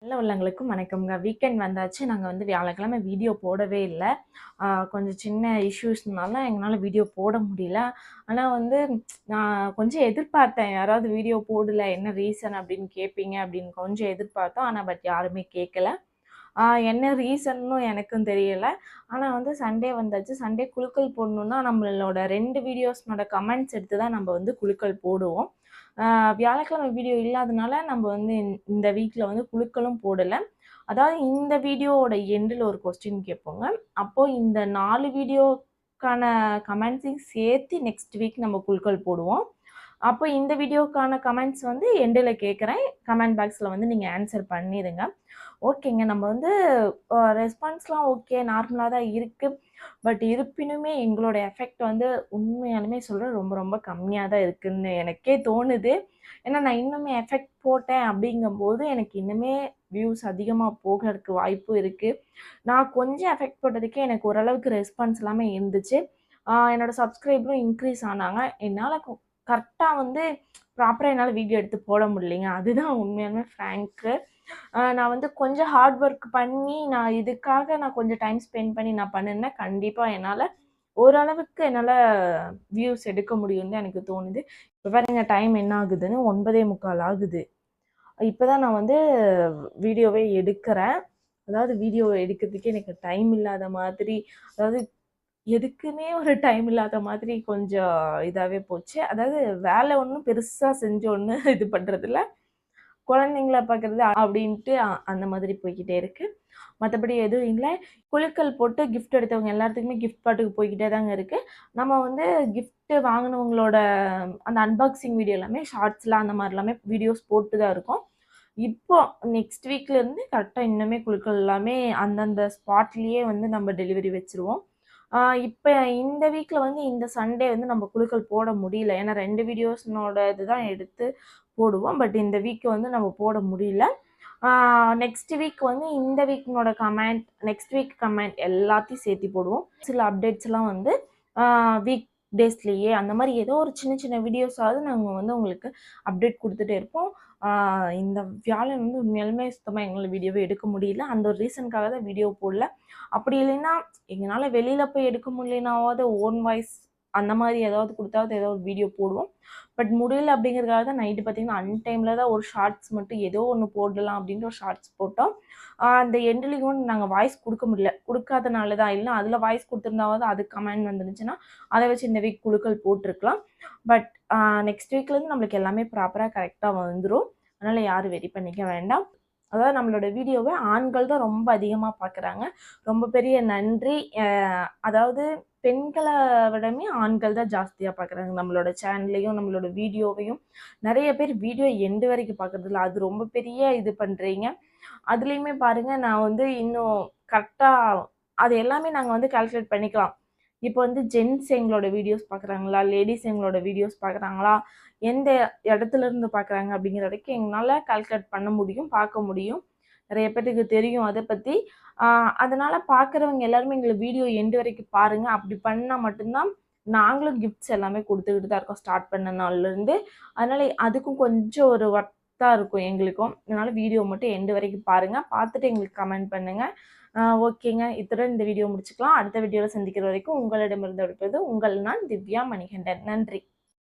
நல்ல உள்ளங்களுக்கும் வணக்கம்ங்க. வீக்கெண்ட் வந்தாச்சு. நாங்க வந்து வியாழக்கிழமை வீடியோ போடவே இல்ல. கொஞ்சம் சின்ன இஷ்யூஸ்னால எங்கனால வீடியோ போட முடியல. ஆனா வந்து நான் கொஞ்சம் எதிர்பார்த்தேன். யாராவது வீடியோ போடல என்ன ரீசன் அப்படின்னு கேட்பீங்க அப்படின்னு கொஞ்சம் எதிர்பார்த்தோம். ஆனா யாருமே கேட்கல. என்ன ரீசன்னும் எனக்கும் தெரியல. ஆனா வந்து சண்டே வந்தாச்சு. சண்டே குலுக்கல் போடணும்னா நம்மளோட 2 வீடியோஸ்னோட கமெண்ட்ஸ் எடுத்து தான் நம்ம வந்து குலுக்கல் போடுவோம். வியாழக்கிழமை வீடியோ இல்லாதனால நம்ம வந்து இந்த வீக்ல வந்து குலுக்கலும் போடல. அதாவது இந்த வீடியோவோட எண்டுல ஒரு கொஸ்டின் கேட்போங்க. அப்போ இந்த 4 வீடியோக்கான கமெண்ட்ஸையும் சேர்த்து நெக்ஸ்ட் வீக் நம்ம குலுக்கல் போடுவோம். அப்போ இந்த வீடியோக்கான கமெண்ட்ஸ் வந்து எண்டுல கேட்குறேன். கமெண்ட் பாக்ஸ்ல வந்து நீங்க ஆன்சர் பண்ணிடுங்க. ஓகேங்க. நம்ம வந்து ரெஸ்பான்ஸ்லாம் ஓகே நார்மலா தான் இருக்கு. பட் இருப்பினுமே எங்களோட எஃபெக்ட் வந்து உண்மையாலுமே சொல்றேன் ரொம்ப ரொம்ப கம்மியா தான் இருக்குன்னு எனக்கே தோணுது. ஏன்னா நான் இன்னுமே எஃபெக்ட் போட்டேன் அப்படிங்கும்போது எனக்கு இன்னுமே வியூஸ் அதிகமா போகறதுக்கு வாய்ப்பும் இருக்கு. நான் கொஞ்சம் எஃபெக்ட் போட்டதுக்கே எனக்கு ஓரளவுக்கு ரெஸ்பான்ஸ் எல்லாமே இருந்துச்சு. என்னோட சப்ஸ்கிரைபரும் இன்க்ரீஸ் ஆனாங்க. என்னால கரெக்ட்டா வந்து ப்ராப்பரா என்னால வீடியோ எடுத்து போட முடியலைங்க. அதுதான் உண்மையாலுமே ஃப்ராங்க்கு. நான் வந்து கொஞ்சம் ஹார்ட் ஒர்க் பண்ணி, நான் கொஞ்சம் டைம் ஸ்பெண்ட் பண்ணி நான் பண்ணுனேன்னா, கண்டிப்பா ஓரளவுக்கு என்னால வியூஸ் எடுக்க முடியும்னு தான் எனக்கு தோணுது. இப்ப பாருங்க டைம் என்ன ஆகுதுன்னு 9:45 ஆகுது. இப்பதான் நான் வந்து வீடியோவே எடுக்கிறேன். அதாவது வீடியோ எடுக்கிறதுக்கே எனக்கு டைம் இல்லாத மாதிரி, அதாவது எதுக்குமே ஒரு டைம் இல்லாத மாதிரி கொஞ்சம் இதாவே போச்சு. அதாவது வேலை ஒண்ணும் பெருசா செஞ்சு ஒண்ணும் இது பண்றதில்ல. குழந்தைங்கள பார்க்குறது அப்படின்ட்டு அந்த மாதிரி போய்க்கிட்டே இருக்கு. மத்தபடி எதுவும் இல்ல. குலுக்கல் போட்டு கிஃப்ட் எடுத்தவங்க எல்லாத்துக்குமே கிஃப்ட் பாட்டுக்கு போய்க்கிட்டே தாங்க இருக்கு. நம்ம வந்து கிஃப்ட் வாங்குனவங்களோட அந்த அன்பாக்சிங் வீடியோ எல்லாமே ஷார்ட்ஸ்ல அந்த மாரி எல்லாமே வீடியோஸ் போட்டு தான் இருக்கோம். இப்போ நெக்ஸ்ட் வீக்ல இருந்து கரெக்ட்டா இன்னுமே குலுக்கல் எல்லாமே அந்தந்த ஸ்பாட்லயே வந்து நம்ம டெலிவரி வச்சுருவோம். இப்ப இந்த வீக்ல வந்து இந்த சண்டே வந்து நம்ம குலுக்கல் போட முடியல. ஏன்னா 2 வீடியோஸ்னோட இதுதான் எடுத்து போடுவோம். பட் இந்த வீக் வந்து நம்ம போட முடியல. நெக்ஸ்ட் வீக் வந்து இந்த வீக்னோட கமெண்ட், நெக்ஸ்ட் வீக் கமெண்ட் எல்லாத்தையும் சேர்த்து போடுவோம். சில அப்டேட்ஸ்லாம் வந்து வீக் டேஸ்லயே அந்த மாரி ஏதோ ஒரு சின்ன சின்ன வீடியோஸாவது நாங்க வந்து உங்களுக்கு அப்டேட் குடுத்துட்டே இருப்போம். இந்த வியாழன் வந்து உண்மையாலுமே சுத்தமா எங்களால வீடியோவே எடுக்க முடியல. அந்த ஒரு ரீசனுக்காக தான் வீடியோ போடல. அப்படி இல்லைன்னா, எங்கனால வெளியில போய் எடுக்க முடியலனாவது ஓன் வாய்ஸ் அந்த மாரி ஏதாவது குடுத்தாவது ஏதோ ஒரு வீடியோ போடுவோம். பட் முடியல அப்படிங்கிறதுக்காக தான் நைட்டு பார்த்தீங்கன்னா, அன்டைம்ல தான் ஒரு ஷார்ட்ஸ் மட்டும் ஏதோ ஒண்ணு போடலாம் அப்படின்ட்டு ஒரு ஷார்ட்ஸ் போட்டோம். அந்த எண்டுலயும் நாங்க வாய்ஸ் குடுக்க முடியல. குடுக்காதனால தான். இல்ல அதுல வாய்ஸ் குடுத்திருந்தாவது அதுக்கு கமெண்ட் வந்துருந்துச்சுன்னா, அத வச்சு இந்த வீக் குலுக்கல் போட்டுருக்கலாம். பட் நெக்ஸ்ட் வீக்லேருந்து நம்மளுக்கு எல்லாமே ப்ராப்பரா கரெக்ட்டா வந்துரும். அதனால யாரும் வெரி பண்ணிக்க வேண்டாம். அதாவது நம்மளோட வீடியோவ ஆண்கள் தான் ரொம்ப அதிகமா பார்க்குறாங்க. ரொம்ப பெரிய நன்றி. அதாவது பெண்கள விடமே ஆண்கள் தான் ஜாஸ்தியா பார்க்குறாங்க. நம்மளோட சேனலையும், நம்மளோட வீடியோவையும். நெறைய பேர் வீடியோ எண்டு வரைக்கும் பார்க்குறதில்ல. அது ரொம்ப பெரிய இது பண்றீங்க. அதுலயுமே பாருங்க நான் வந்து இன்னும் கரெக்ட்டா அது எல்லாமே நாங்க வந்து கால்குலேட் பண்ணிக்கலாம். இப்போ வந்து ஜென்ட்ஸ் எங்களோட வீடியோஸ் பார்க்குறாங்களா? லேடீஸ் எங்களோட வீடியோஸ் பார்க்குறாங்களா? எந்த இடத்துல இருந்து பார்க்குறாங்க? அப்படிங்கிற வரைக்கும் எங்கனால கால்குலேட் பண்ண முடியும், பார்க்க முடியும். நெறைய பேத்துக்கு தெரியும் அத பத்தி. ஆ அதனால பார்க்குறவங்க எல்லாருமே எங்கள வீடியோ எண்டு வரைக்கும் பாருங்க. அப்படி பண்ணா மட்டும் தான் நாங்களும் கிஃப்ட்ஸ் எல்லாமே குடுத்துக்கிட்டு தான் இருக்கோம் ஸ்டார்ட் பண்ண நாள்லருந்து. அதனால அதுக்கும் கொஞ்சம் ஒரு ஒர்த்தா இருக்கும் எங்களுக்கும். அதனால வீடியோ மட்டும் எண்டு வரைக்கும் பாருங்க. பார்த்துட்டு எங்களுக்கு கமெண்ட் பண்ணுங்க. ஓகேங்க. இத்துடன் இந்த வீடியோ முடிச்சுக்கலாம். அடுத்த வீடியோல சந்திக்கிற வரைக்கும் உங்களிடமிருந்து விடைபெறுவது உங்கள் நான் திவ்யா மணிகண்டன். நன்றி.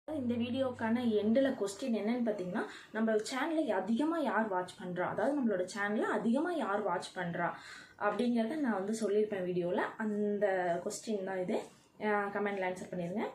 இந்த வீடியோக்கான எண்டில் கொஸ்டின் என்னன்னு பார்த்தீங்கன்னா, நம்ம சேனலை அதிகமாக யார் வாட்ச் பண்ணுறா, அதாவது நம்மளோட சேனலை அதிகமாக யார் வாட்ச் பண்ணுறா அப்படிங்கிறத நான் வந்து சொல்லியிருப்பேன் வீடியோவில். அந்த கொஸ்டின் தான் இது. கமெண்ட்ல ஆன்சர் பண்ணிடுங்க.